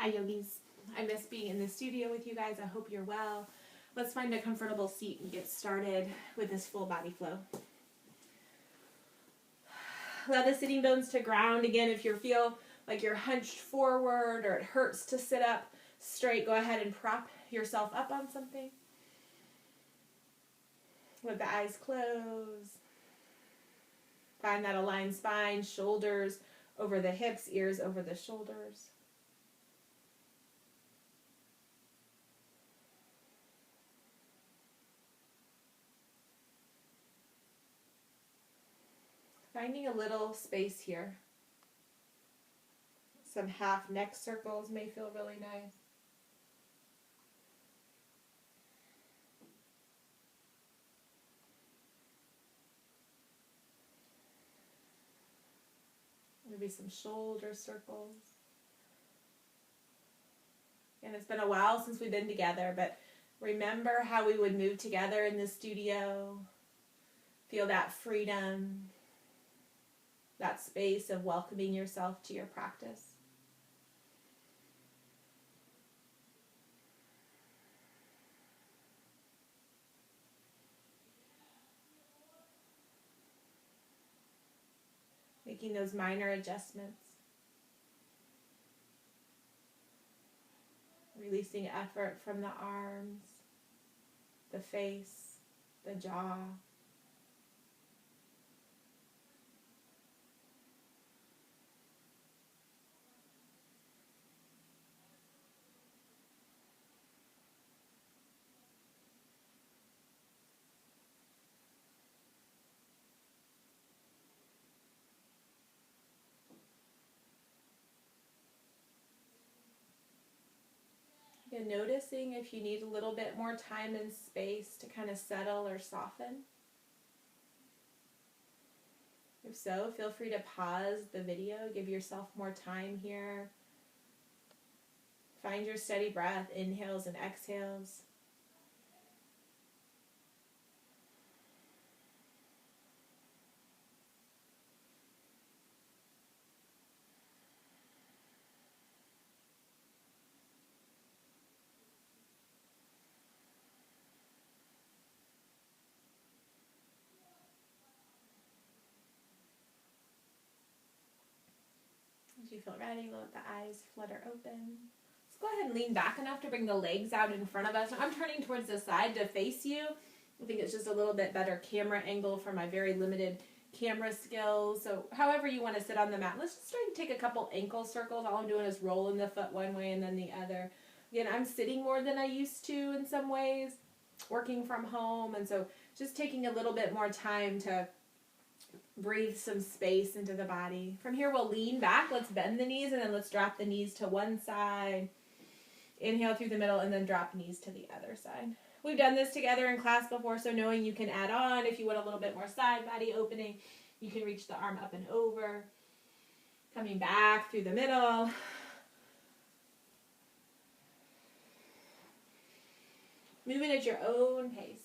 Hi yogis. I miss being in the studio with you guys. I hope you're well. Let's find a comfortable seat and get started with this full body flow. Allow the sitting bones to ground. Again, if you feel like you're hunched forward or it hurts to sit up straight, go ahead and prop yourself up on something. With the eyes closed. Find that aligned spine, shoulders over the hips, ears over the shoulders. Finding a little space here. Some half neck circles may feel really nice. Maybe some shoulder circles. And it's been a while since we've been together, but remember how we would move together in the studio. Feel that freedom, that space of welcoming yourself to your practice. Making those minor adjustments. Releasing effort from the arms, the face, the jaw. And noticing if you need a little bit more time and space to kind of settle or soften. If so, feel free to pause the video, give yourself more time here. Find your steady breath, inhales and exhales. As you feel ready, we'll let the eyes flutter open. Let's go ahead and lean back enough to bring the legs out in front of us. I'm turning towards the side to face you. I think it's just a little bit better camera angle for my very limited camera skills. So however you want to sit on the mat, let's just start to take a couple ankle circles. All I'm doing is rolling the foot one way and then the other. Again, I'm sitting more than I used to in some ways, working from home. And so just taking a little bit more time to breathe some space into the body. From here, we'll lean back. Let's bend the knees, and then let's drop the knees to one side. Inhale through the middle, and then drop knees to the other side. We've done this together in class before, so knowing you can add on. If you want a little bit more side body opening, you can reach the arm up and over. Coming back through the middle. Moving at your own pace.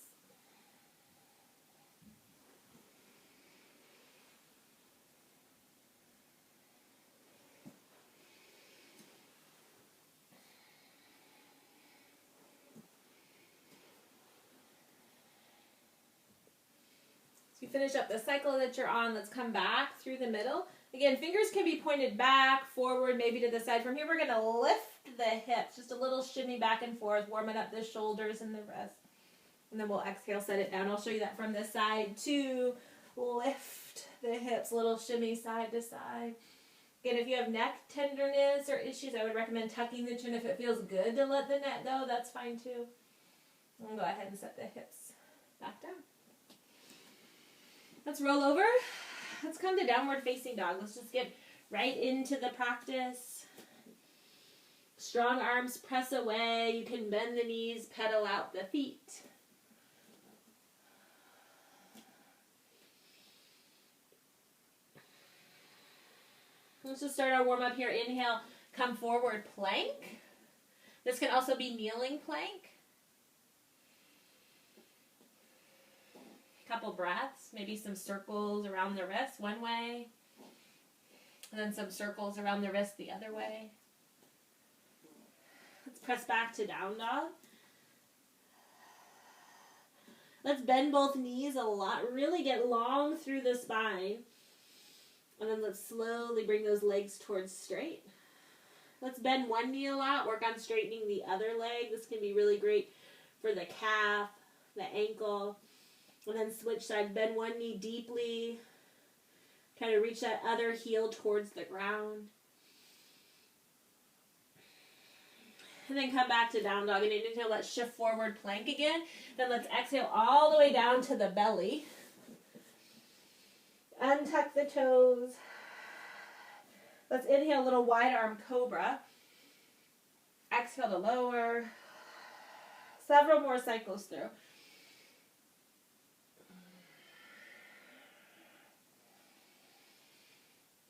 You finish up the cycle that you're on. Let's come back through the middle. Again, fingers can be pointed back, forward, maybe to the side. From here, we're going to lift the hips. Just a little shimmy back and forth, warming up the shoulders and the wrists. And then we'll exhale, set it down. I'll show you that from the side too. Lift the hips, little shimmy side to side. Again, if you have neck tenderness or issues, I would recommend tucking the chin. If it feels good to let the neck go, that's fine too. And go ahead and set the hips back down. Let's roll over. Let's come to downward facing dog. Let's just get right into the practice. Strong arms press away. You can bend the knees, pedal out the feet. Let's just start our warm up here. Inhale, come forward, plank. This can also be kneeling plank. Couple breaths, maybe some circles around the wrist one way, and then some circles around the wrist the other way. Press back to down dog. Let's bend both knees a lot. Really get long through the spine. And then let's slowly bring those legs towards straight. Let's bend one knee a lot. Work on straightening the other leg. This can be really great for the calf, the ankle. And then switch sides. Bend one knee deeply. Kind of reach that other heel towards the ground. And then come back to down dog. And inhale, let's shift forward plank again. Then let's exhale all the way down to the belly. Untuck the toes. Let's inhale a little wide arm cobra. Exhale to lower. Several more cycles through.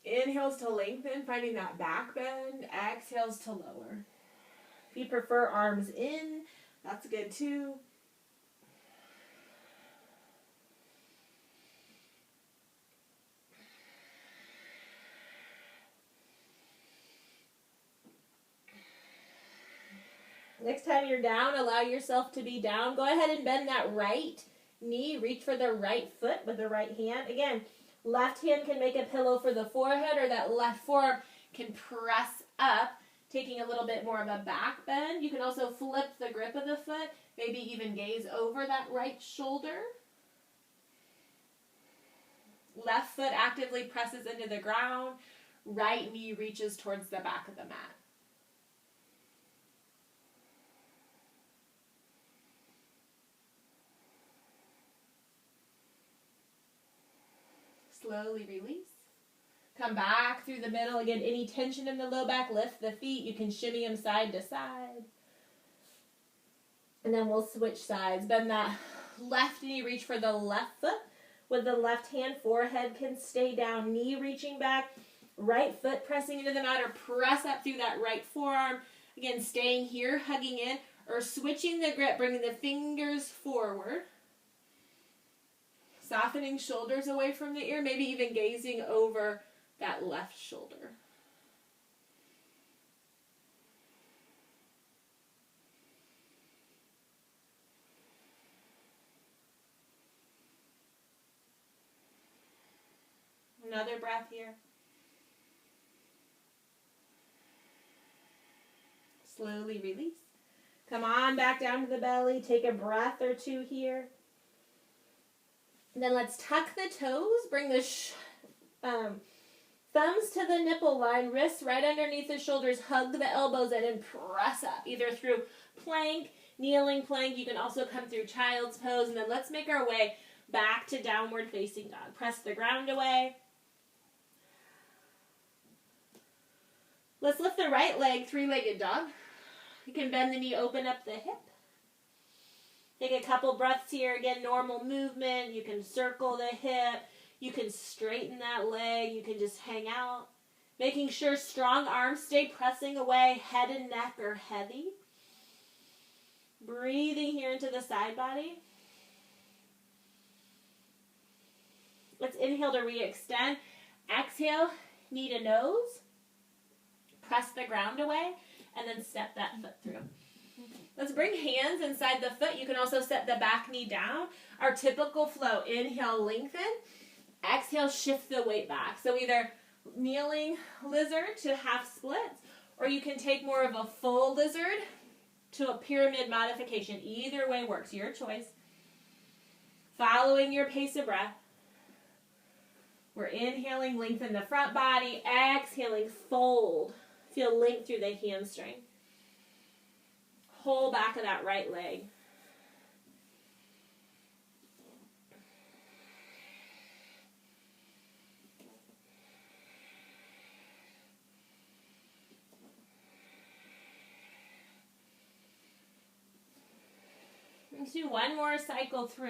Inhales to lengthen, finding that back bend. Exhales to lower. If you prefer arms in, that's good too. Next time you're down, allow yourself to be down. Go ahead and bend that right knee. Reach for the right foot with the right hand. Again, left hand can make a pillow for the forehead, or that left forearm can press up, taking a little bit more of a back bend. You can also flip the grip of the foot, maybe even gaze over that right shoulder. Left foot actively presses into the ground. Right knee reaches towards the back of the mat. Slowly release. Come back through the middle. Again, any tension in the low back, lift the feet. You can shimmy them side to side. And then we'll switch sides. Bend that left knee, reach for the left foot. With the left hand, forehead can stay down, knee reaching back. Right foot pressing into the mat, or press up through that right forearm. Again, staying here, hugging in, or switching the grip, bringing the fingers forward. Softening shoulders away from the ear, maybe even gazing over that left shoulder. Another breath here. Slowly release. Come on back down to the belly. Take a breath or two here. Then let's tuck the toes. Bring the thumbs to the nipple line. Wrists right underneath the shoulders. Hug the elbows in and press up. Either through plank, kneeling plank. You can also come through child's pose. And then let's make our way back to downward facing dog. Press the ground away. Let's lift the right leg, three-legged dog. You can bend the knee, open up the hip. Take a couple breaths here. Again, normal movement. You can circle the hip. You can straighten that leg. You can just hang out. Making sure strong arms stay pressing away. Head and neck are heavy. Breathing here into the side body. Let's inhale to re-extend. Exhale, knee to nose. Press the ground away. And then step that foot through. Let's bring hands inside the foot. You can also set the back knee down. Our typical flow. Inhale, lengthen. Exhale, shift the weight back. So either kneeling lizard to half splits, or you can take more of a full lizard to a pyramid modification. Either way works. Your choice. Following your pace of breath. We're inhaling, lengthen the front body. Exhaling, fold. Feel length through the hamstring. Whole back of that right leg. Let's do one more cycle through.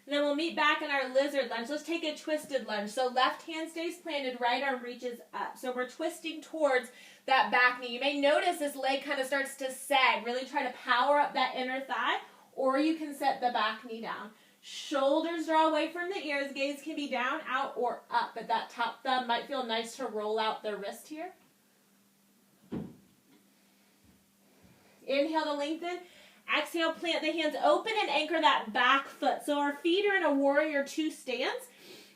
And then we'll meet back in our lizard lunge. Let's take a twisted lunge. So left hand stays planted, right arm reaches up. So we're twisting towards that back knee. You may notice this leg kind of starts to sag. Really try to power up that inner thigh, or you can set the back knee down. Shoulders draw away from the ears. Gaze can be down, out, or up. But that top thumb might feel nice to roll out the wrist here. Inhale to lengthen. Exhale, plant the hands open and anchor that back foot. So our feet are in a warrior two stance.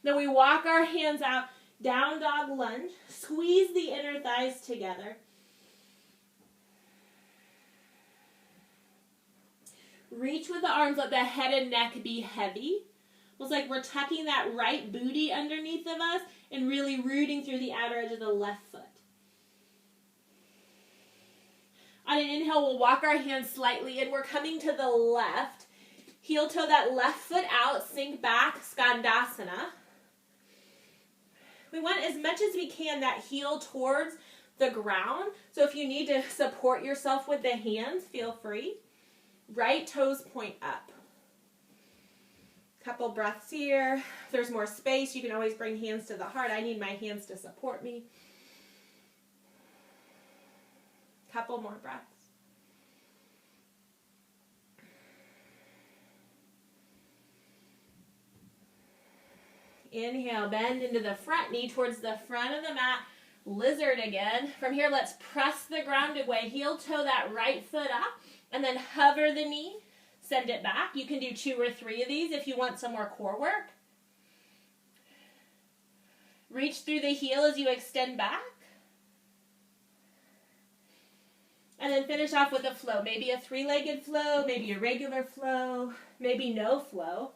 Then we walk our hands out, down dog lunge. Squeeze the inner thighs together. Reach with the arms, let the head and neck be heavy. It's like we're tucking that right booty underneath of us and really rooting through the outer edge of the left foot. On an inhale, we'll walk our hands slightly in. We're coming to the left. Heel toe that left foot out, sink back, Skandasana. We want as much as we can that heel towards the ground. So if you need to support yourself with the hands, feel free. Right toes point up. Couple breaths here. If there's more space, you can always bring hands to the heart. I need my hands to support me. Couple more breaths. Inhale, bend into the front knee towards the front of the mat. Lizard again. From here, let's press the ground away. Heel toe that right foot up and then hover the knee. Send it back. You can do 2 or 3 of these if you want some more core work. Reach through the heel as you extend back. And then finish off with a flow. Maybe a 3-legged flow, maybe a regular flow, maybe no flow.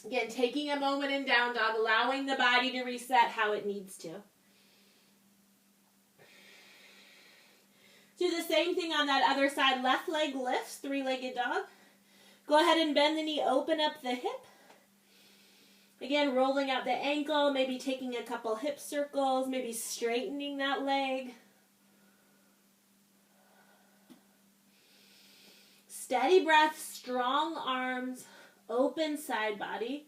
Again, taking a moment in down dog, allowing the body to reset how it needs to. Do the same thing on that other side. Left leg lifts, 3-legged dog. Go ahead and bend the knee, open up the hip. Again, rolling out the ankle, maybe taking a couple hip circles, maybe straightening that leg. Steady breath, strong arms, open side body.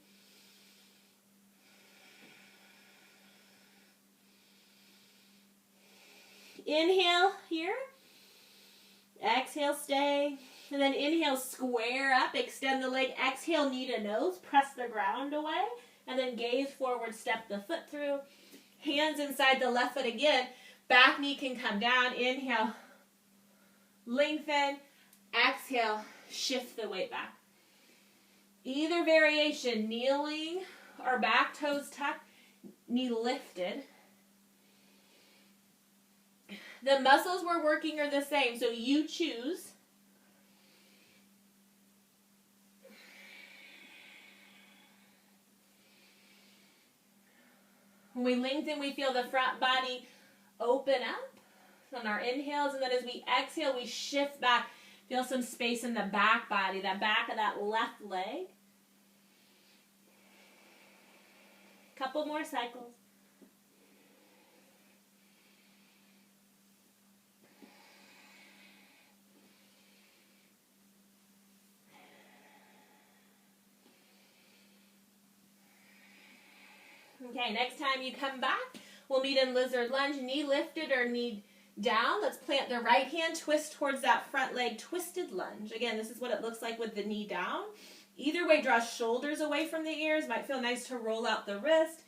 Inhale here. Exhale, stay. And then inhale, square up, extend the leg. Exhale, knee to nose, press the ground away. And then gaze forward, step the foot through. Hands inside the left foot again. Back knee can come down. Inhale, lengthen. Exhale, shift the weight back. Either variation, kneeling or back toes tucked, knee lifted. The muscles we're working are the same, so you choose. When we lengthen, we feel the front body open up on our inhales, and then as we exhale, we shift back. Feel some space in the back body, that back of that left leg. Couple more cycles. Okay, next time you come back, we'll meet in lizard lunge, knee lifted or knee down. Let's plant the right hand, twist towards that front leg, twisted lunge. Again, this is what it looks like with the knee down. Either way, draw shoulders away from the ears. Might feel nice to roll out the wrist.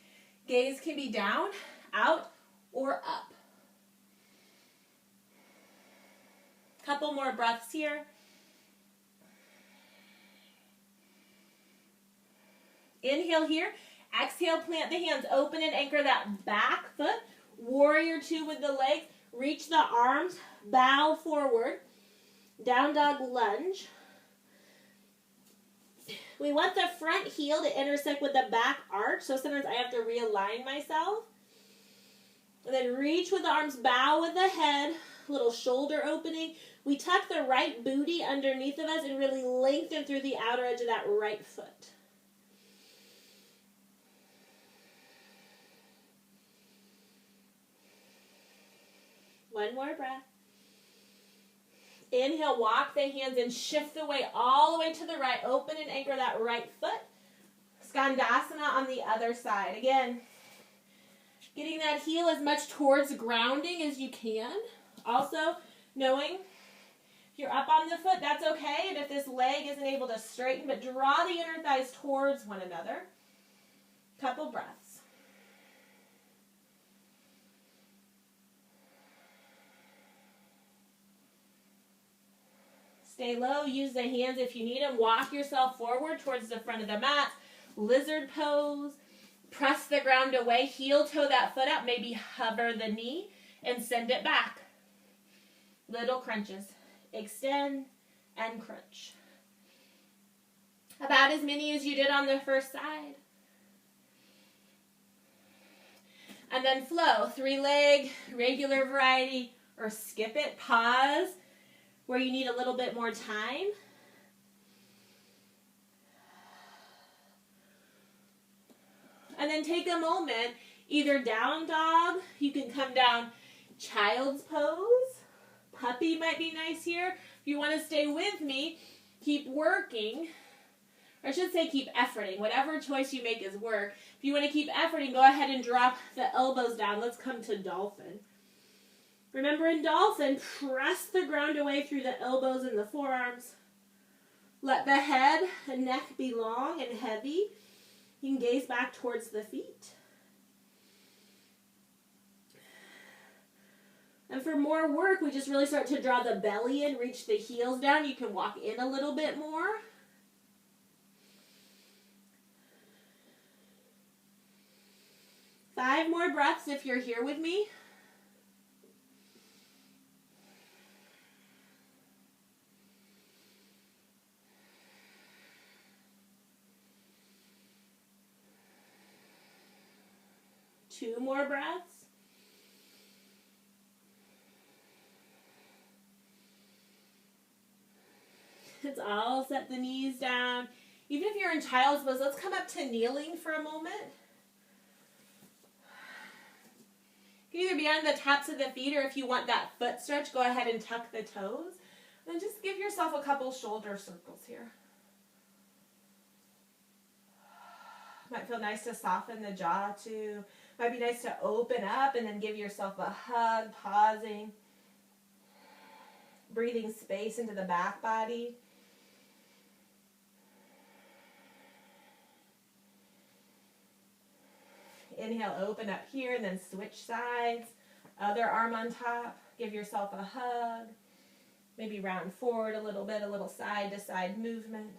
Gaze can be down, out, or up. Couple more breaths here. Inhale here. Exhale, plant the hands, open and anchor that back foot. Warrior two with the legs. Reach the arms, bow forward. Down dog lunge. We want the front heel to intersect with the back arch, so sometimes I have to realign myself. And then reach with the arms, bow with the head, little shoulder opening. We tuck the right booty underneath of us and really lengthen through the outer edge of that right foot. One more breath. Inhale, walk the hands and shift the weight all the way to the right. Open and anchor that right foot. Skandasana on the other side. Again, getting that heel as much towards grounding as you can. Also, knowing if you're up on the foot, that's okay. And if this leg isn't able to straighten, but draw the inner thighs towards one another. Couple breaths. Stay low. Use the hands if you need them. Walk yourself forward towards the front of the mat. Lizard pose. Press the ground away. Heel toe that foot up. Maybe hover the knee and send it back. Little crunches. Extend and crunch. About as many as you did on the first side. And then flow. 3-leg, regular variety, or skip it. Pause where you need a little bit more time. And then take a moment, either down dog, you can come down child's pose. Puppy might be nice here. If you want to stay with me, keep working. Or I should say keep efforting. Whatever choice you make is work. If you want to keep efforting, go ahead and drop the elbows down. Let's come to dolphin. Remember, in dolphin, press the ground away through the elbows and the forearms. Let the head and neck be long and heavy. You can gaze back towards the feet. And for more work, we just really start to draw the belly in, reach the heels down. You can walk in a little bit more. Five more breaths if you're here with me. Two more breaths. It's all set the knees down. Even if you're in child's pose, let's come up to kneeling for a moment. You can either be on the tops of the feet, or if you want that foot stretch, go ahead and tuck the toes. And then just give yourself a couple shoulder circles here. Might feel nice to soften the jaw too. Might be nice to open up and then give yourself a hug, pausing. Breathing space into the back body. Inhale, open up here, and then switch sides. Other arm on top. Give yourself a hug. Maybe round forward a little bit, a little side to side movement.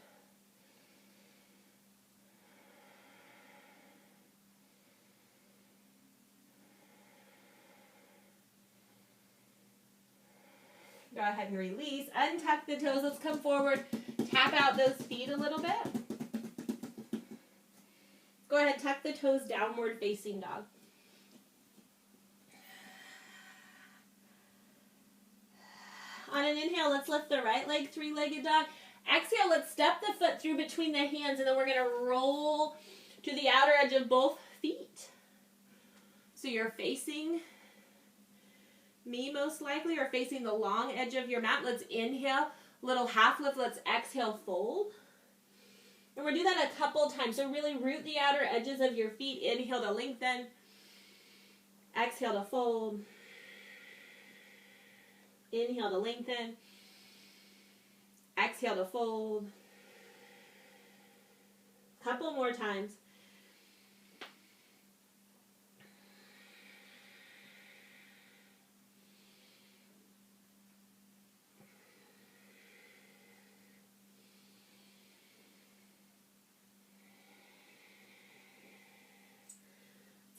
Go ahead and release. Untuck the toes. Let's come forward. Tap out those feet a little bit. Go ahead, tuck the toes, downward facing dog. On an inhale, let's lift the right leg, 3-legged dog. Exhale, let's step the foot through between the hands, and then we're going to roll to the outer edge of both feet. So you're facing me most likely, or facing the long edge of your mat. Let's inhale, little half lift. Let's exhale, fold. And we'll do that a couple times. So really root the outer edges of your feet. Inhale to lengthen. Exhale to fold. Inhale to lengthen. Exhale to fold. Couple more times.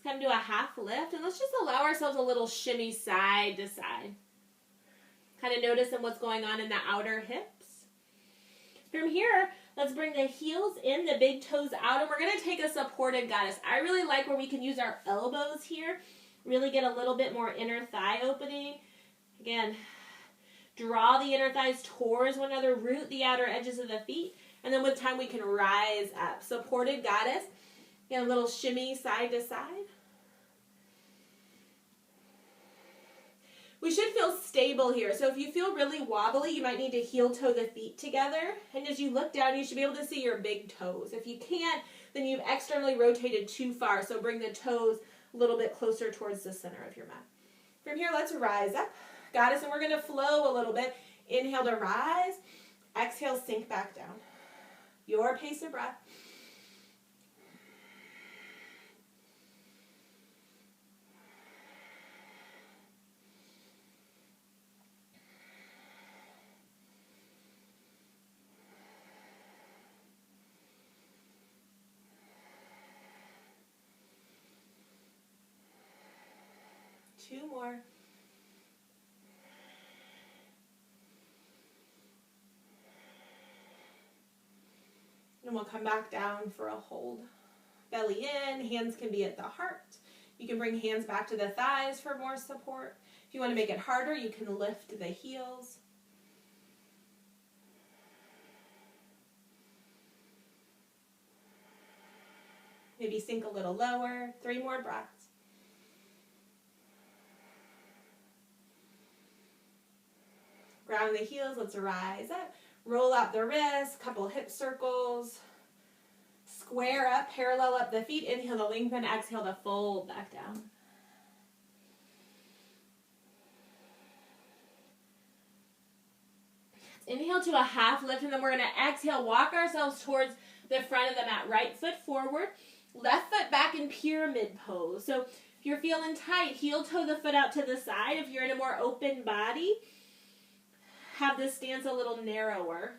Come to a half lift, and let's just allow ourselves a little shimmy side to side. Kind of noticing what's going on in the outer hips. From here, let's bring the heels in, the big toes out, and we're going to take a supported goddess. I really like where we can use our elbows here, really get a little bit more inner thigh opening. Again, draw the inner thighs towards one another, root the outer edges of the feet, and then with time we can rise up. Supported goddess. Get a little shimmy side to side. We should feel stable here. So if you feel really wobbly, you might need to heel toe the feet together. And as you look down, you should be able to see your big toes. If you can't, then you've externally rotated too far. So bring the toes a little bit closer towards the center of your mat. From here, let's rise up. Goddess, and we're going to flow a little bit. Inhale to rise. Exhale, sink back down. Your pace of breath. 2 more. And we'll come back down for a hold. Belly in, hands can be at the heart. You can bring hands back to the thighs for more support. If you want to make it harder, you can lift the heels. Maybe sink a little lower. 3 more breaths. Ground the heels, let's rise up. Roll out the wrists, couple hip circles. Square up, parallel up the feet. Inhale to lengthen, exhale to fold back down. Inhale to a half lift, and then we're going to exhale, walk ourselves towards the front of the mat. Right foot forward, left foot back in pyramid pose. So if you're feeling tight, heel toe the foot out to the side. If you're in a more open body, have this stance a little narrower.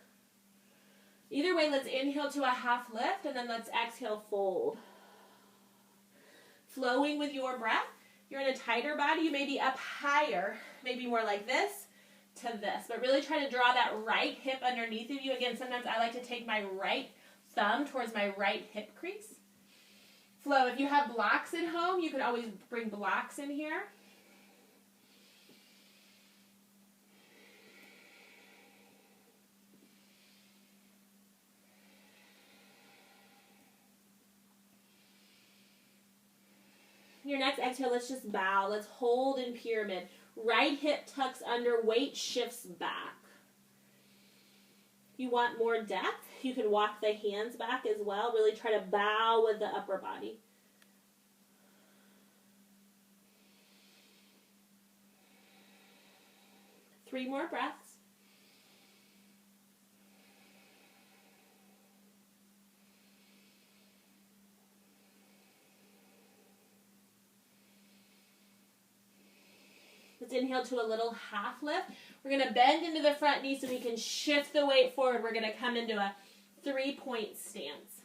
Either way, let's inhale to a half lift, and then let's exhale, fold. Flowing with your breath. If you're in a tighter body, you may be up higher, maybe more like this to this, but really try to draw that right hip underneath of you. Again, sometimes I like to take my right thumb towards my right hip crease. Flow. If you have blocks at home, you can always bring blocks in here. Your next exhale, let's just bow. Let's hold in pyramid. Right hip tucks under, weight shifts back. If you want more depth, you can walk the hands back as well. Really try to bow with the upper body. Three more breaths. Let's inhale to a little half lift. We're going to bend into the front knee so we can shift the weight forward. We're going to come into a 3-point stance.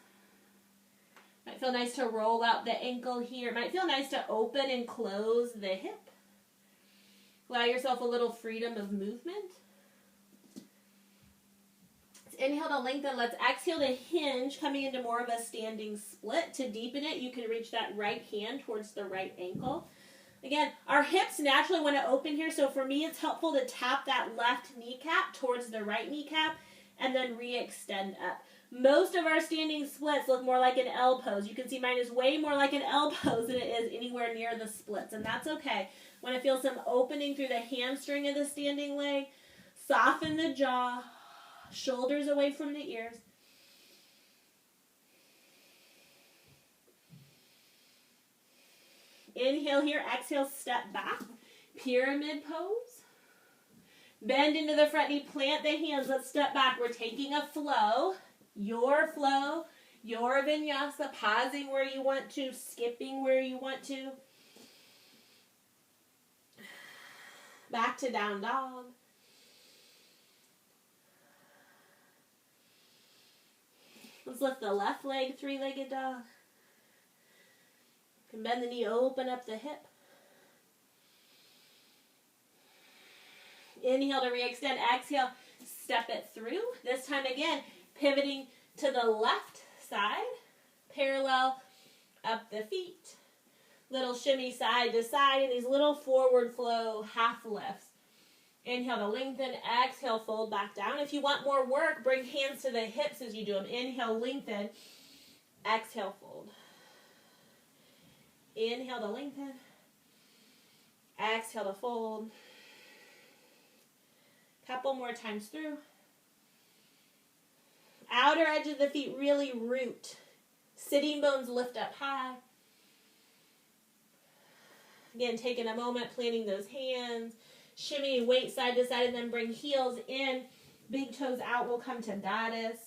Might feel nice to roll out the ankle here. Might feel nice to open and close the hip. Allow yourself a little freedom of movement. Let's inhale to lengthen. Let's exhale to hinge, coming into more of a standing split. To deepen it, you can reach that right hand towards the right ankle. Again, our hips naturally want to open here, so for me it's helpful to tap that left kneecap towards the right kneecap and then re-extend up. Most of our standing splits look more like an L pose. You can see mine is way more like an L pose than it is anywhere near the splits, and that's okay. Want to feel some opening through the hamstring of the standing leg. Soften the jaw, shoulders away from the ears. Inhale here, exhale, step back. Pyramid pose. Bend into the front knee, plant the hands. Let's step back. We're taking a flow, your vinyasa, pausing where you want to, skipping where you want to. Back to down dog. Let's lift the left leg, 3-legged dog. You can bend the knee, open up the hip. Inhale to re-extend. Exhale, step it through. This time again, pivoting to the left side. Parallel up the feet. Little shimmy side to side and these little forward flow half lifts. Inhale to lengthen. Exhale, fold back down. If you want more work, bring hands to the hips as you do them. Inhale, lengthen. Exhale, fold. Inhale to lengthen. Exhale to fold. Couple more times through. Outer edge of the feet really root. Sitting bones lift up high. Again, taking a moment, planting those hands. Shimmy weight side to side, and then bring heels in. Big toes out. We'll come to goddess.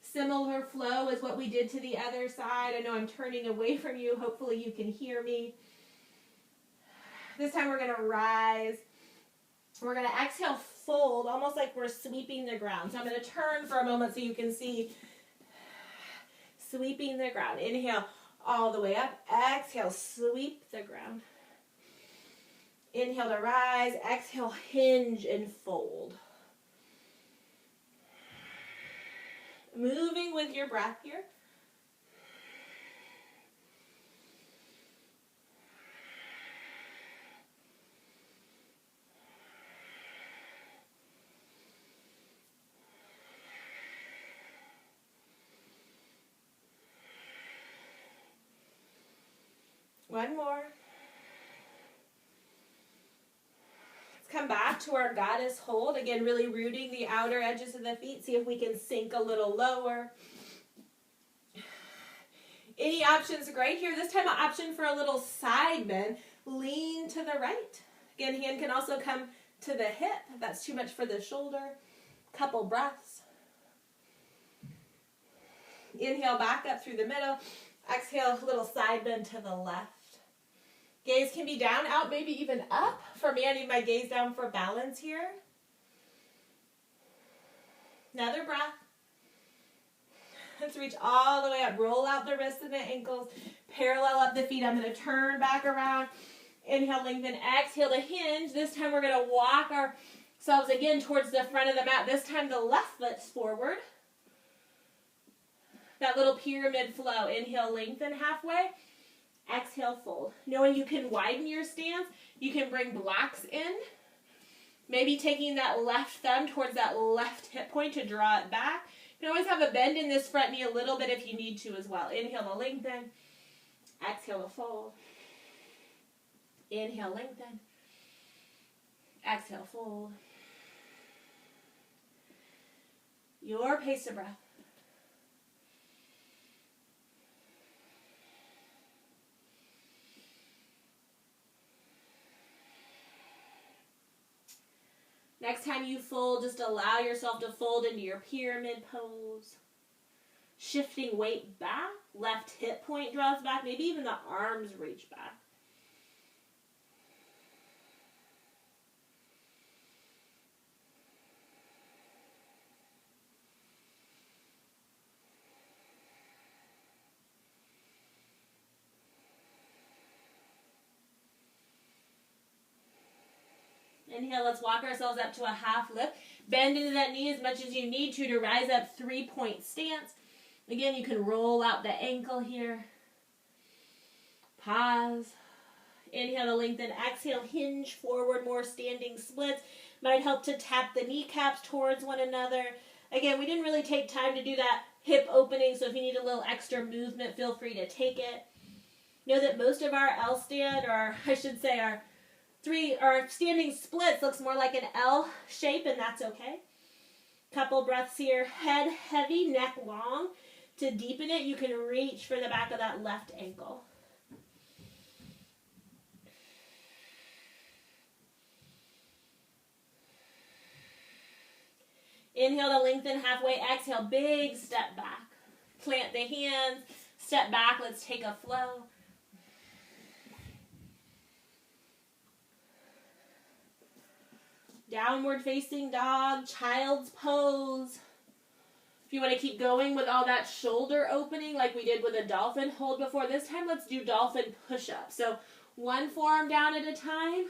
Similar flow as what we did to the other side. I know I'm turning away from you. Hopefully you can hear me. This time we're going to rise. We're going to exhale, fold, almost like we're sweeping the ground. So I'm going to turn for a moment so you can see sweeping the ground. Inhale, all the way up. Exhale, sweep the ground. Inhale to rise. Exhale, hinge and fold. Moving with your breath here. One more. Let's come back to our goddess hold. Again, really rooting the outer edges of the feet. See if we can sink a little lower. Any options are great here. This time an option for a little side bend. Lean to the right. Again, hand can also come to the hip if that's too much for the shoulder. Couple breaths. Inhale back up through the middle. Exhale, a little side bend to the left. Gaze can be down, out, maybe even up. For me, I need my gaze down for balance here. Another breath. Let's reach all the way up. Roll out the wrists and the ankles. Parallel up the feet. I'm going to turn back around. Inhale, lengthen. Exhale to hinge. This time we're going to walk ourselves again towards the front of the mat. This time the left foot's forward. That little pyramid flow. Inhale, lengthen halfway. Exhale, fold. Knowing you can widen your stance, you can bring blocks in. Maybe taking that left thumb towards that left hip point to draw it back. You can always have a bend in this front knee a little bit if you need to as well. Inhale to lengthen. Exhale to fold. Inhale, lengthen. Exhale, fold. Your pace of breath. Next time you fold, just allow yourself to fold into your pyramid pose. Shifting weight back. Left hip point draws back. Maybe even the arms reach back. Inhale, let's walk ourselves up to a half lift. Bend into that knee as much as you need to rise up 3-point stance. Again, you can roll out the ankle here. Pause. Inhale to lengthen. Exhale, hinge forward, more standing splits. Might help to tap the kneecaps towards one another. Again, we didn't really take time to do that hip opening, so if you need a little extra movement, feel free to take it. Know that most of our L stand, or I should say our standing splits, looks more like an L shape, and that's okay. Couple breaths here. Head heavy, neck long. To deepen it, you can reach for the back of that left ankle. Inhale to lengthen halfway. Exhale, big step back. Plant the hands. Step back. Let's take a flow. Downward facing dog, child's pose. If you want to keep going with all that shoulder opening like we did with a dolphin hold before, this time let's do dolphin push-up. So one forearm down at a time,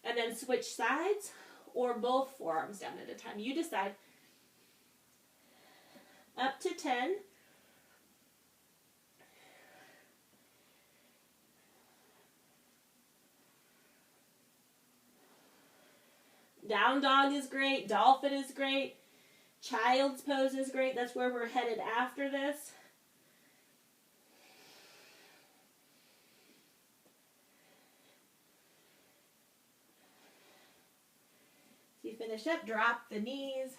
and then switch sides, or both forearms down at a time. You decide. Up to 10. Down dog is great. Dolphin is great. Child's pose is great. That's where we're headed after this. So you finish up, drop the knees.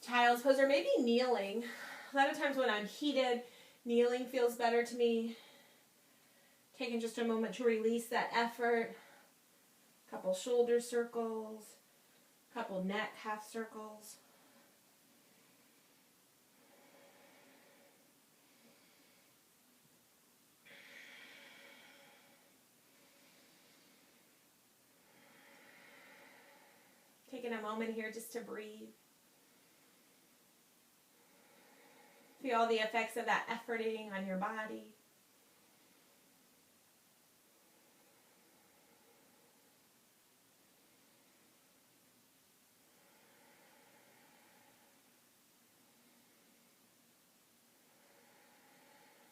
Child's pose, or maybe kneeling. A lot of times when I'm heated, kneeling feels better to me. Taking just a moment to release that effort. Couple shoulder circles, couple neck half circles. Taking a moment here just to breathe. Feel the effects of that efforting on your body.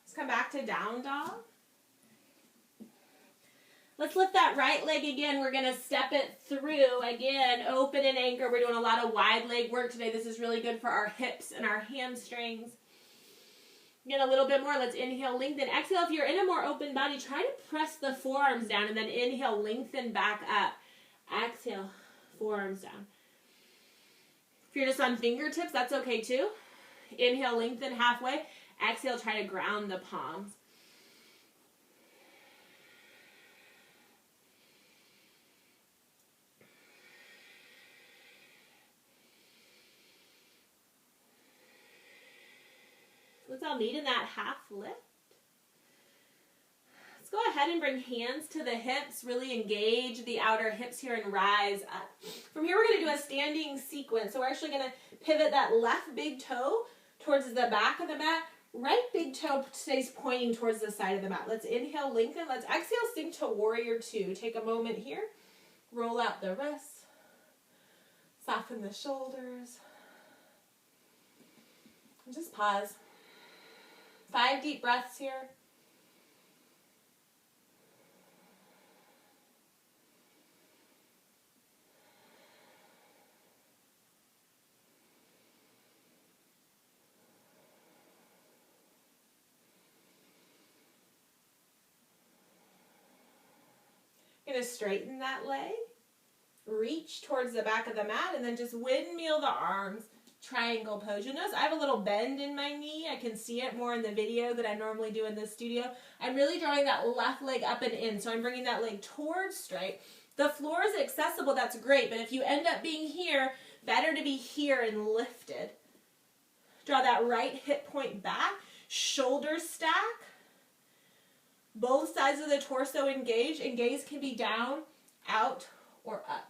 Let's come back to down dog. Let's lift that right leg again. We're going to step it through. Again, open and anchor. We're doing a lot of wide leg work today. This is really good for our hips and our hamstrings. Again, a little bit more. Let's inhale, lengthen. Exhale, if you're in a more open body, try to press the forearms down and then inhale, lengthen back up. Exhale, forearms down. If you're just on fingertips, that's okay too. Inhale, lengthen halfway. Exhale, try to ground the palms. Let's all meet in that half lift. Let's go ahead and bring hands to the hips. Really engage the outer hips here and rise up. From here, we're going to do a standing sequence. So we're actually going to pivot that left big toe towards the back of the mat. Right big toe stays pointing towards the side of the mat. Let's inhale, lengthen. Let's exhale, sink to warrior two. Take a moment here. Roll out the wrists. Soften the shoulders. And just pause. 5 deep breaths here. Going to straighten that leg. Reach towards the back of the mat and then just windmill the arms. Triangle pose. You'll notice I have a little bend in my knee. I can see it more in the video than I normally do in the studio. I'm really drawing that left leg up and in, so I'm bringing that leg towards straight. The floor is accessible, that's great, but if you end up being here, better to be here and lifted. Draw that right hip point back, shoulders stack. Both sides of the torso engage, and gaze can be down, out, or up.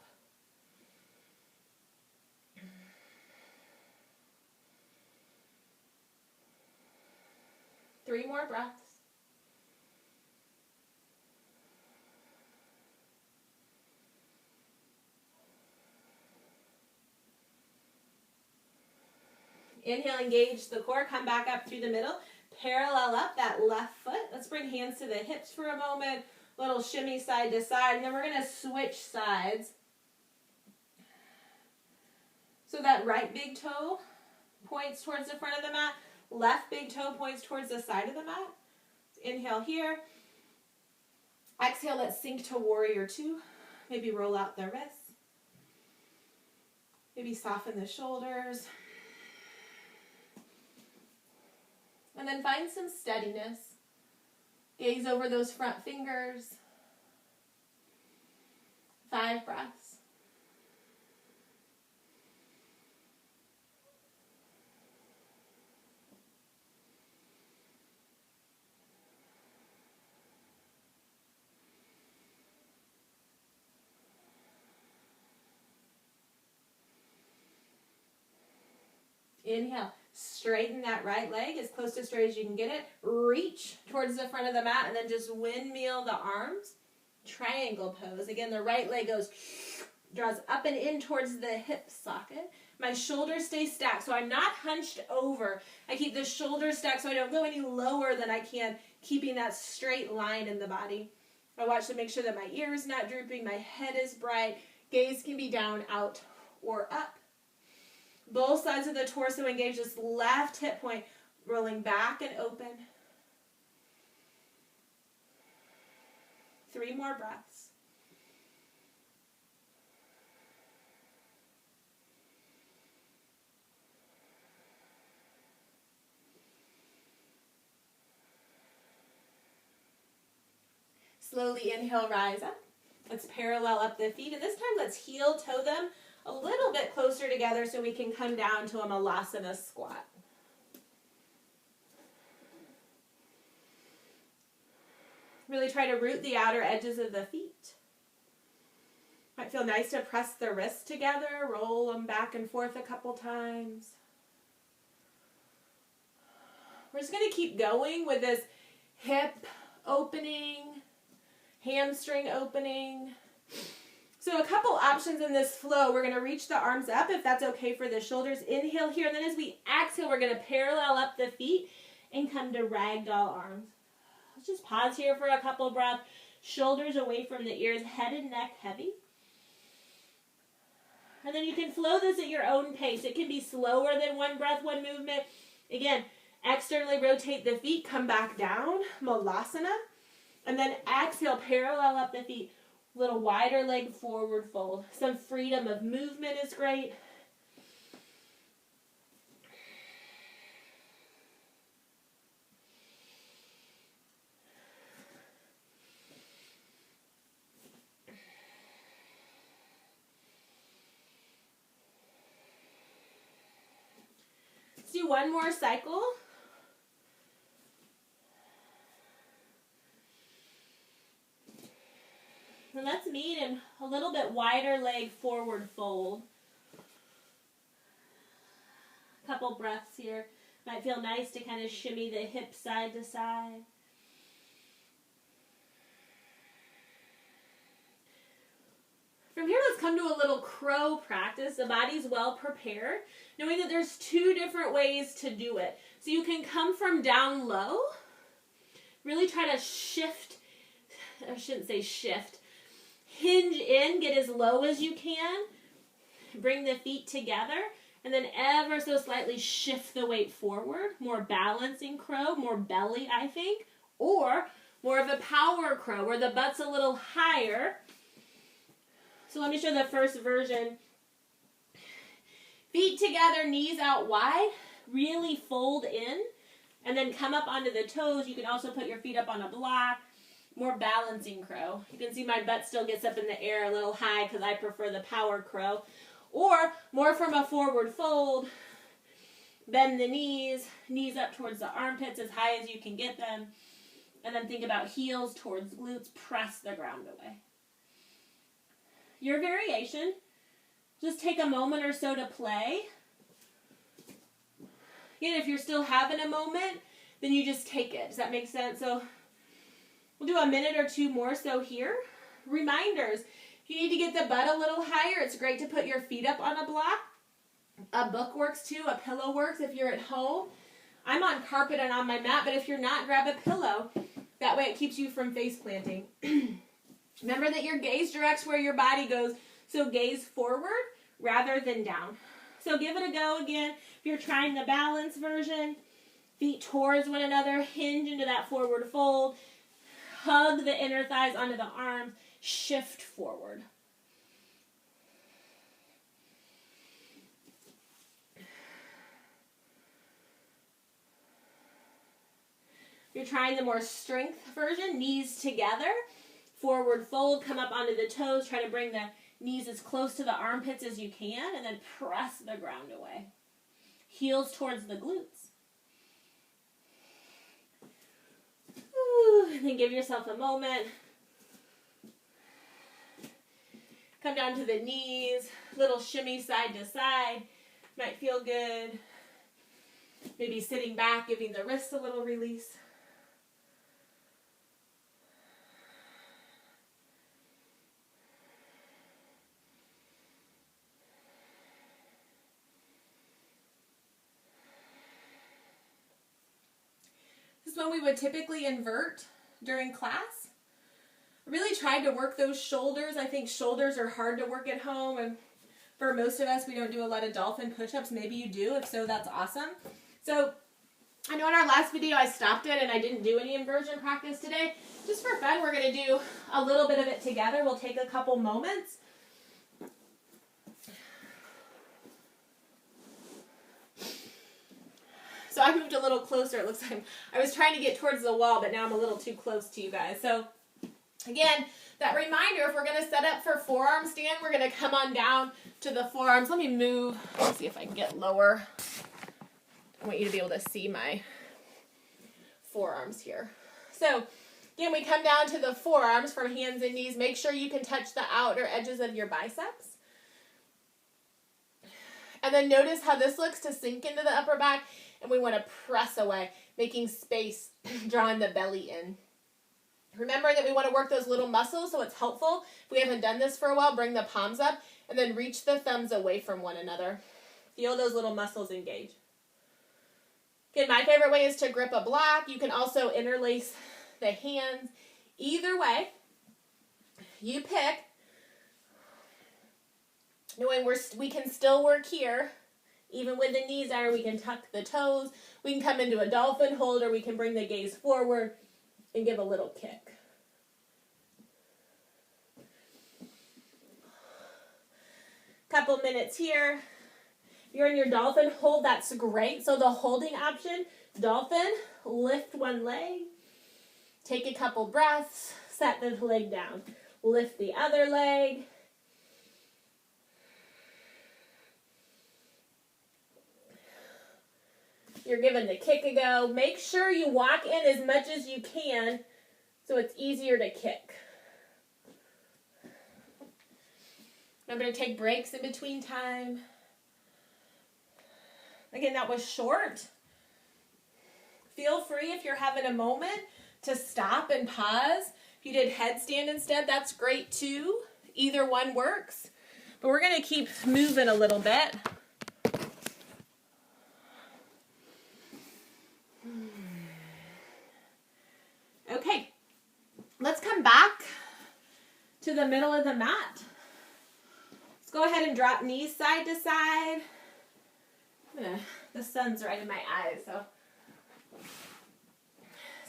Three more breaths. Inhale, engage the core, come back up through the middle. Parallel up that left foot. Let's bring hands to the hips for a moment. Little shimmy side to side, and then we're going to switch sides. So that right big toe points towards the front of the mat. Left big toe points towards the side of the mat. Inhale here. Exhale, let's sink to warrior two. Maybe roll out the wrists. Maybe soften the shoulders. And then find some steadiness. Gaze over those front fingers. 5 breaths. Inhale. Straighten that right leg as close to straight as you can get it. Reach towards the front of the mat and then just windmill the arms. Triangle pose. Again, the right leg draws up and in towards the hip socket. My shoulders stay stacked, so I'm not hunched over. I keep the shoulders stacked so I don't go any lower than I can, keeping that straight line in the body. I watch to make sure that my ear is not drooping, my head is bright. Gaze can be down, out, or up. Both sides of the torso engage, this left hip point, rolling back and open. 3 more breaths. Slowly inhale, rise up. Let's parallel up the feet, and this time let's heel toe them a little bit closer together so we can come down to a Malasana squat. Really try to root the outer edges of the feet. Might feel nice to press the wrists together, roll them back and forth a couple times. We're just going to keep going with this hip opening, hamstring opening. So a couple options in this flow. We're going to reach the arms up if that's okay for the shoulders. Inhale here, and then as we exhale, we're going to parallel up the feet and come to ragdoll arms. Let's just pause here for a couple breaths. Shoulders away from the ears, head and neck heavy. And then you can flow this at your own pace. It can be slower than one breath, one movement. Again, externally rotate the feet, come back down, Malasana. And then exhale, parallel up the feet. Little wider leg forward fold. Some freedom of movement is great. Let's do one more cycle. And let's meet in a little bit wider leg forward fold. A couple breaths here. Might feel nice to kind of shimmy the hips side to side. From here, let's come to a little crow practice. The body's well prepared, knowing that there's two different ways to do it. So you can come from down low, really try to shift, I shouldn't say shift, hinge in, get as low as you can, bring the feet together, and then ever so slightly shift the weight forward. More balancing crow, more belly, I think, or more of a power crow where the butt's a little higher. So let me show the first version. Feet together, knees out wide, really fold in, and then come up onto the toes. You can also put your feet up on a block. More balancing crow. You can see my butt still gets up in the air a little high because I prefer the power crow. Or more from a forward fold. Bend the knees, knees up towards the armpits as high as you can get them. And then think about heels towards glutes, press the ground away. Your variation, just take a moment or so to play. Again, if you're still having a moment, then you just take it. Does that make sense? So we'll do a minute or two more so here. Reminders, if you need to get the butt a little higher, it's great to put your feet up on a block. A book works too, a pillow works if you're at home. I'm on carpet and on my mat, but if you're not, grab a pillow. That way it keeps you from face planting. Remember that your gaze directs where your body goes, so gaze forward rather than down. So give it a go again. If you're trying the balance version, feet towards one another, hinge into that forward fold, hug the inner thighs onto the arms, shift forward. If you're trying the more strength version, knees together, forward fold, come up onto the toes, try to bring the knees as close to the armpits as you can, and then press the ground away. Heels towards the glutes. And then give yourself a moment. Come down to the knees, little shimmy side to side. Might feel good. Maybe sitting back, giving the wrists a little release. This is when we would typically invert during class. I really tried to work those shoulders. I think shoulders are hard to work at home, and for most of us, we don't do a lot of dolphin push-ups. Maybe you do. If so, that's awesome. So I know in our last video I stopped it and I didn't do any inversion practice today. Just for fun, we're going to do a little bit of it together. We'll take a couple moments. So I moved a little closer. It looks like I was trying to get towards the wall, but now I'm a little too close to you guys. So again, that reminder, if we're going to set up for forearm stand, we're going to come on down to the forearms. Let me move. Let's see if I can get lower. I want you to be able to see my forearms here. So again, we come down to the forearms from hands and knees. Make sure you can touch the outer edges of your biceps. And then notice how this looks to sink into the upper back, and we want to press away, making space, drawing the belly in. Remember that we want to work those little muscles, so it's helpful. If we haven't done this for a while, bring the palms up, and then reach the thumbs away from one another. Feel those little muscles engage. Again, my favorite way is to grip a block. You can also interlace the hands. Either way, you pick. Knowing we can still work here, even with the knees down, we can tuck the toes. We can come into a dolphin hold, or we can bring the gaze forward and give a little kick. Couple minutes here. If you're in your dolphin hold, that's great. So the holding option, dolphin, lift one leg, take a couple breaths, set the leg down. Lift the other leg. You're giving the kick a go. Make sure you walk in as much as you can so it's easier to kick. Remember to take breaks in between time. Again, that was short. Feel free if you're having a moment to stop and pause. If you did headstand instead, that's great too. Either one works. But we're going to keep moving a little bit. Okay, let's come back to the middle of the mat. Let's go ahead and drop knees side to side. The sun's right in my eyes, so.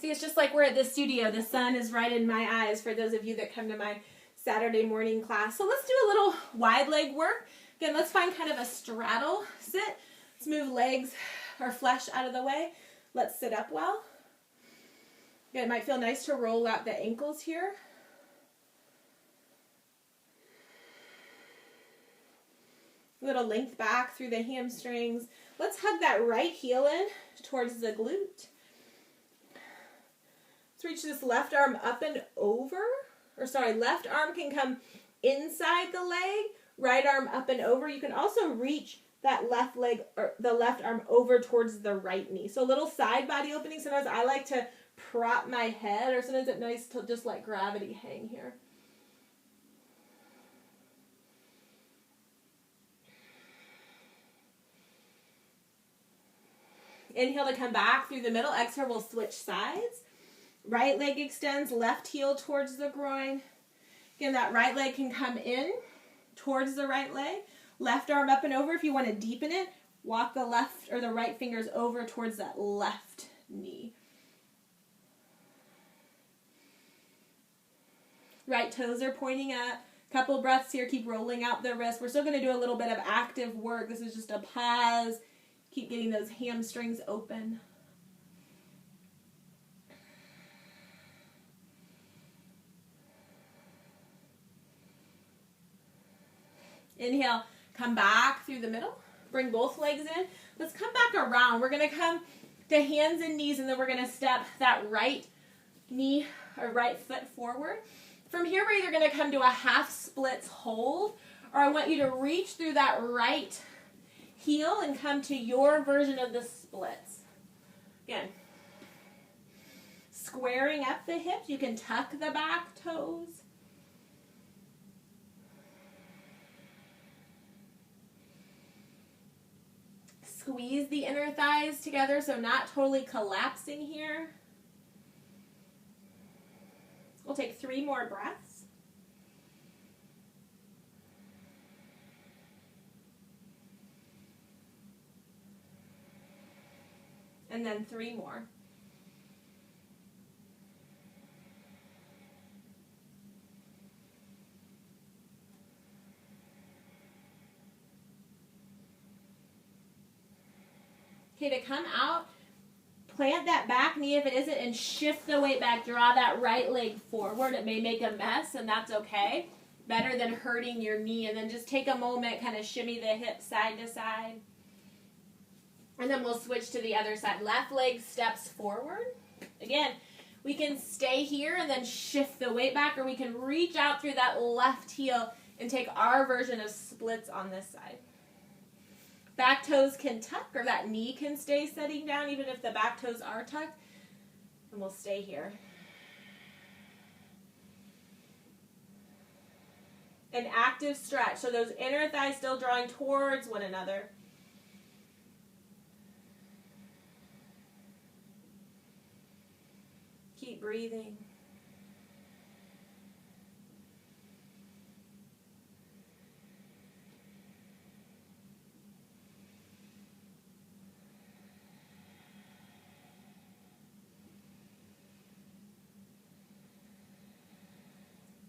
See, it's just like we're at the studio. The sun is right in my eyes for those of you that come to my Saturday morning class. So let's do a little wide leg work. Again, let's find kind of a straddle sit. Let's move legs or flesh out of the way. Let's sit up well. Again, it might feel nice to roll out the ankles here. A little length back through the hamstrings. Let's hug that right heel in towards the glute. Let's reach this left arm up and over. Left arm can come inside the leg, right arm up and over. You can also reach that left leg or the left arm over towards the right knee. So a little side body opening. Sometimes I like to prop my head, or sometimes it's nice to just let gravity hang here. Inhale to come back through the middle. Exhale, we'll switch sides. Right leg extends, left heel towards the groin. Again, that right leg can come in towards the right leg. Left arm up and over. If you want to deepen it, walk the left or the right fingers over towards that left knee. Right toes are pointing up. Couple breaths here. Keep rolling out the wrist. We're still going to do a little bit of active work. This is just a pause. Keep getting those hamstrings open. Inhale, come back through the middle. Bring both legs in. Let's come back around. We're going to come to hands and knees, and then we're going to step that right knee or right foot forward. From here, we're either going to come to a half splits hold, or I want you to reach through that right heel and come to your version of the splits. Again, squaring up the hips. You can tuck the back toes. Squeeze the inner thighs together, so not totally collapsing here. We'll take 3 more breaths. And then 3 more. Okay, to come out, plant that back knee if it isn't, and shift the weight back. Draw that right leg forward. It may make a mess, and that's okay. Better than hurting your knee. And then just take a moment, kind of shimmy the hips side to side. And then we'll switch to the other side. Left leg steps forward. Again, we can stay here and then shift the weight back, or we can reach out through that left heel and take our version of splits on this side. Back toes can tuck, or that knee can stay sitting down even if the back toes are tucked. And we'll stay here. An active stretch. So those inner thighs still drawing towards one another. Keep breathing.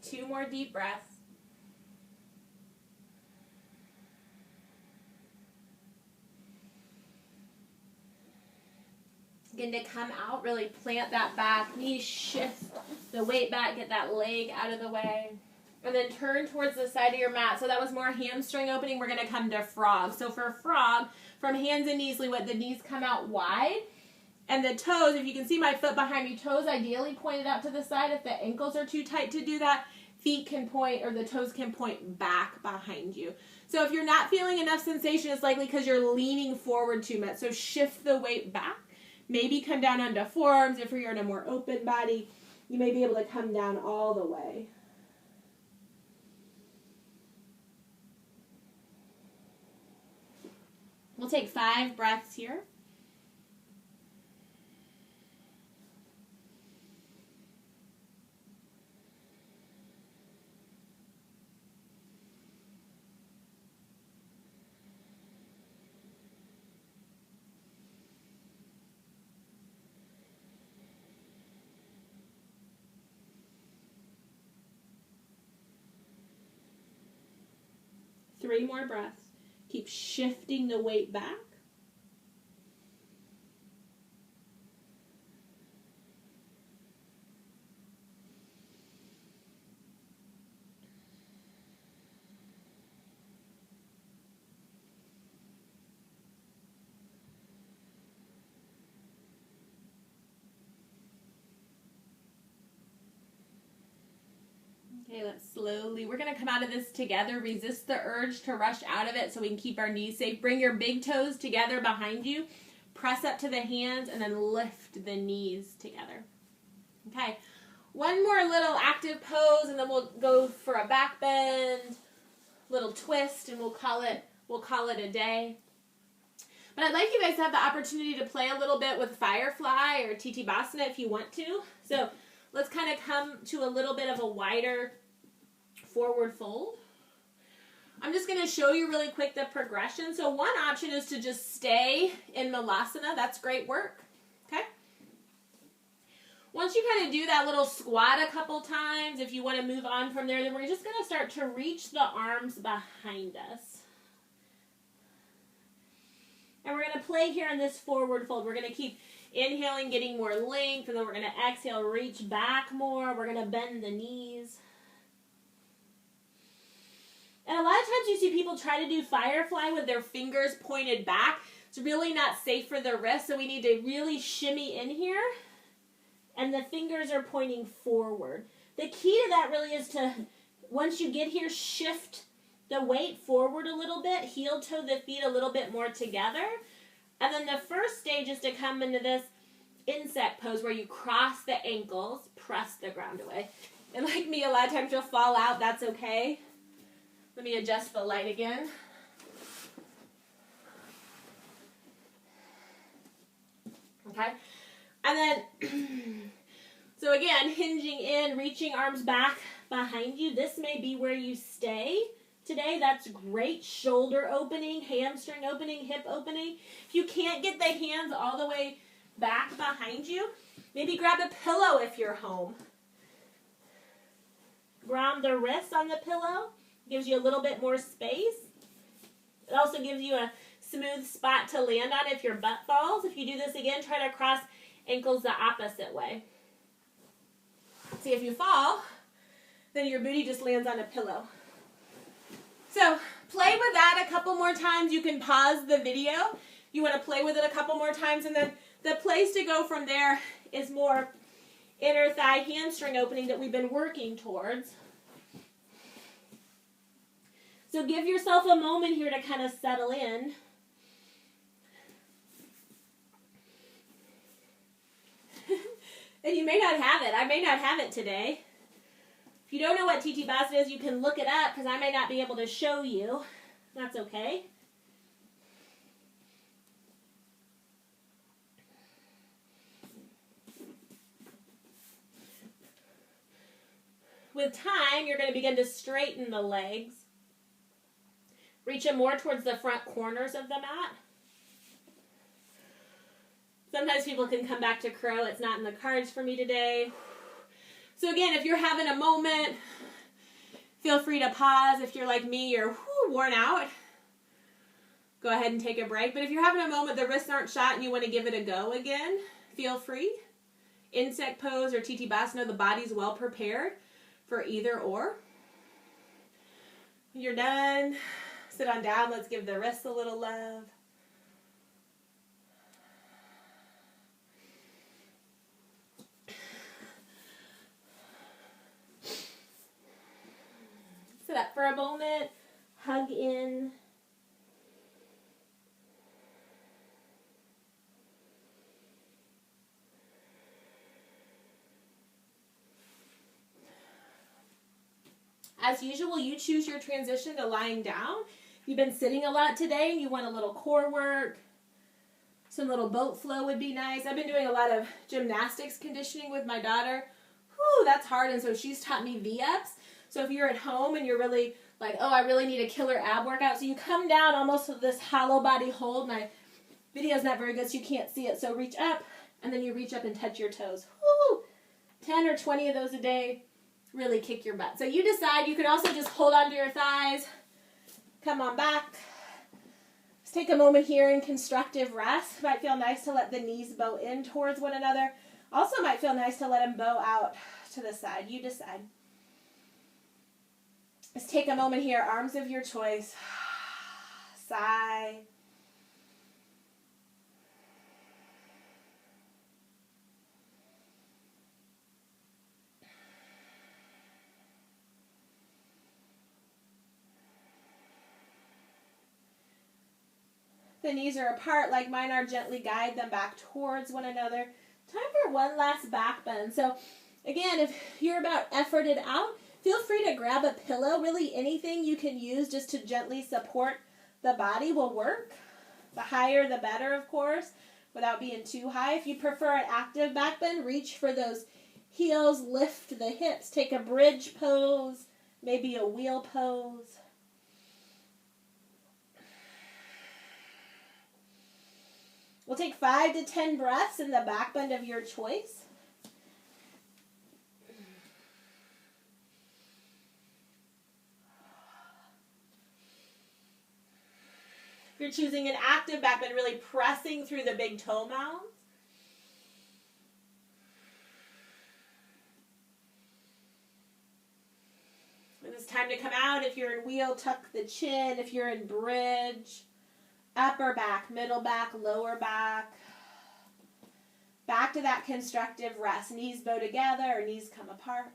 Two more deep breaths. Begin to come out, really plant that back knee, shift the weight back, get that leg out of the way. And then turn towards the side of your mat. So that was more hamstring opening. We're going to come to frog. So for frog, from hands and knees, we want the knees come out wide. And the toes, if you can see my foot behind me, toes ideally pointed out to the side. If the ankles are too tight to do that, feet can point, or the toes can point back behind you. So if you're not feeling enough sensation, it's likely because you're leaning forward too much. So shift the weight back. Maybe come down onto forearms. If you're in a more open body, you may be able to come down all the way. We'll take 5 breaths here. Three more breaths. Keep shifting the weight back. Okay, let's slowly, we're going to come out of this together. Resist the urge to rush out of it so we can keep our knees safe. Bring your big toes together behind you. Press up to the hands and then lift the knees together. Okay, one more little active pose and then we'll go for a back bend, little twist, and we'll call it a day. But I'd like you guys to have the opportunity to play a little bit with Firefly or Titibasana if you want to. So let's kind of come to a little bit of a wider forward fold. I'm just going to show you really quick the progression. So one option is to just stay in Malasana. That's great work. Okay? Once you kind of do that little squat a couple times, if you want to move on from there, then we're just going to start to reach the arms behind us. And we're going to play here in this forward fold. We're going to keep inhaling, getting more length, and then we're going to exhale, reach back more. We're going to bend the knees. And a lot of times you see people try to do Firefly with their fingers pointed back. It's really not safe for the wrist, so we need to really shimmy in here. And the fingers are pointing forward. The key to that really is to, once you get here, shift the weight forward a little bit, heel toe the feet a little bit more together. And then the first stage is to come into this insect pose where you cross the ankles, press the ground away. And like me, a lot of times you'll fall out. That's okay. Let me adjust the light again. Okay. And then, so again, hinging in, reaching arms back behind you. This may be where you stay today. That's great. Shoulder opening, hamstring opening, hip opening. If you can't get the hands all the way back behind you, maybe grab a pillow if you're home. Ground the wrists on the pillow. Gives you a little bit more space. It also gives you a smooth spot to land on if your butt falls. If you do this again, try to cross ankles the opposite way. See, if you fall, then your booty just lands on a pillow. So play with that a couple more times. You can pause the video. You want to play with it a couple more times, and then the place to go from there is more inner thigh hamstring opening that we've been working towards. So give yourself a moment here to kind of settle in. And you may not have it. I may not have it today. If you don't know what TT Basana is, you can look it up because I may not be able to show you. That's okay. With time, you're going to begin to straighten the legs. Reach them more towards the front corners of the mat. Sometimes people can come back to crow. It's not in the cards for me today. So again, if you're having a moment, feel free to pause. If you're like me, you're worn out, go ahead and take a break. But if you're having a moment, the wrists aren't shot and you want to give it a go again, feel free. Insect pose or TT Basana, the body's well prepared for either or. When you're done, sit on down. Let's give the wrists a little love. Sit up for a moment, hug in. As usual, you choose your transition to lying down. If you've been sitting a lot today and you want a little core work, some little boat flow would be nice. I've been doing a lot of gymnastics conditioning with my daughter. Whew, that's hard, and so she's taught me V-ups. So if you're at home and you're really like, oh, I really need a killer ab workout, so you come down almost with this hollow body hold. My video's not very good, so you can't see it. So reach up, and then you reach up and touch your toes. Woo! 10 or 20 of those a day really kick your butt. So you decide. You can also just hold onto your thighs. Come on back. Let's take a moment here in constructive rest. Might feel nice to let the knees bow in towards one another. Also might feel nice to let them bow out to the side. You decide. Let's take a moment here, arms of your choice. Sigh. The knees are apart like mine are. Gently guide them back towards one another. Time for one last back bend. So again, if you're about efforted out, feel free to grab a pillow. Really anything you can use just to gently support the body will work. The higher the better, of course, without being too high. If you prefer an active back bend, reach for those heels, lift the hips, take a bridge pose, maybe a wheel pose. We'll take 5 to 10 breaths in the back bend of your choice. If you're choosing an active back bend, really pressing through the big toe mounds. When it's time to come out, if you're in wheel, tuck the chin. If you're in bridge, upper back, middle back, lower back. Back to that constructive rest. Knees bow together or knees come apart.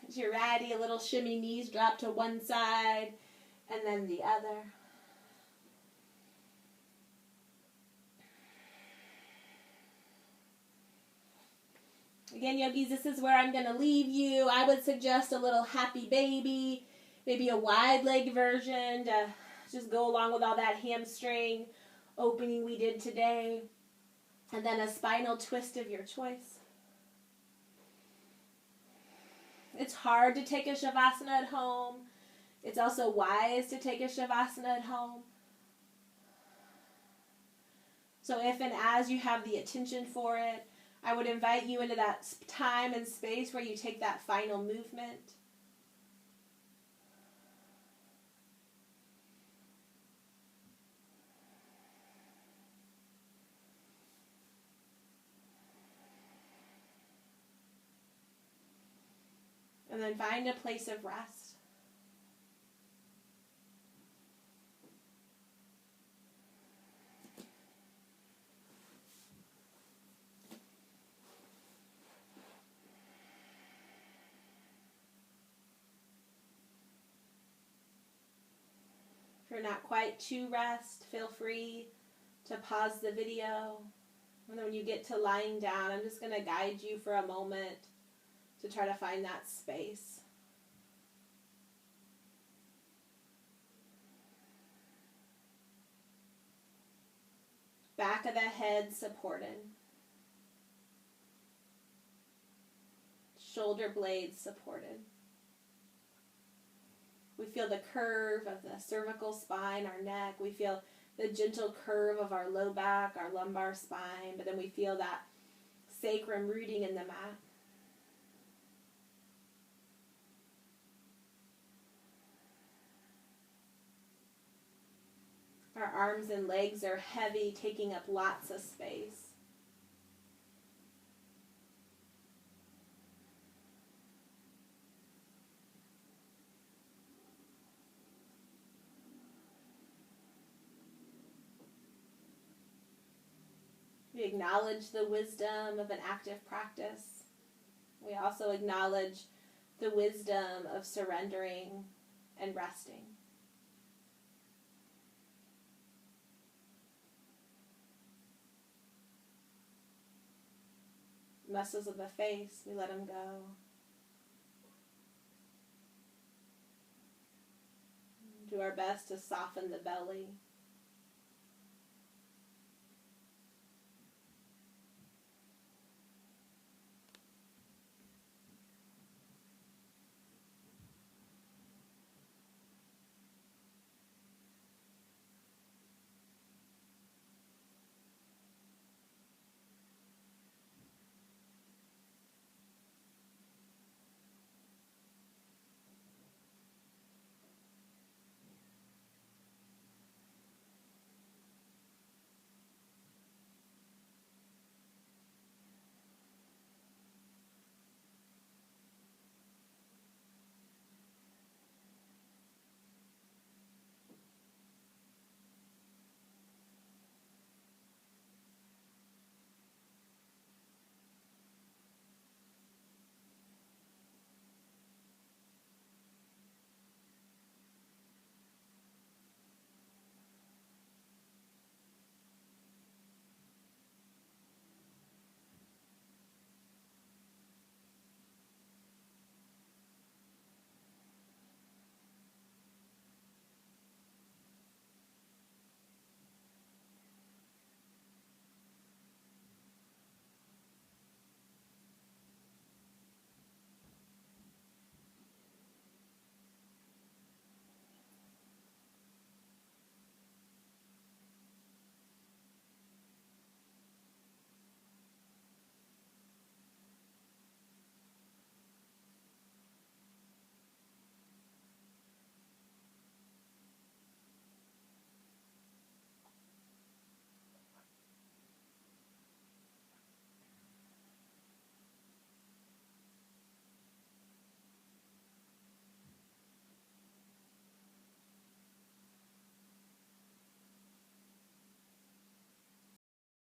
As you're ready, a little shimmy, knees drop to one side and then the other. Again, yogis, this is where I'm going to leave you. I would suggest a little happy baby, maybe a wide leg version to just go along with all that hamstring opening we did today. And then a spinal twist of your choice. It's hard to take a shavasana at home. It's also wise to take a shavasana at home. So if and as you have the attention for it, I would invite you into that time and space where you take that final movement. And then find a place of rest. you're not quite to rest, feel free to pause the video. And then when you get to lying down, I'm just going to guide you for a moment to try to find that space. Back of the head supported. Shoulder blades supported. We feel the curve of the cervical spine, our neck. We feel the gentle curve of our low back, our lumbar spine, but then we feel that sacrum rooting in the mat. Our arms and legs are heavy, taking up lots of space. We acknowledge the wisdom of an active practice. We also acknowledge the wisdom of surrendering and resting. Muscles of the face, we let them go. Do our best to soften the belly.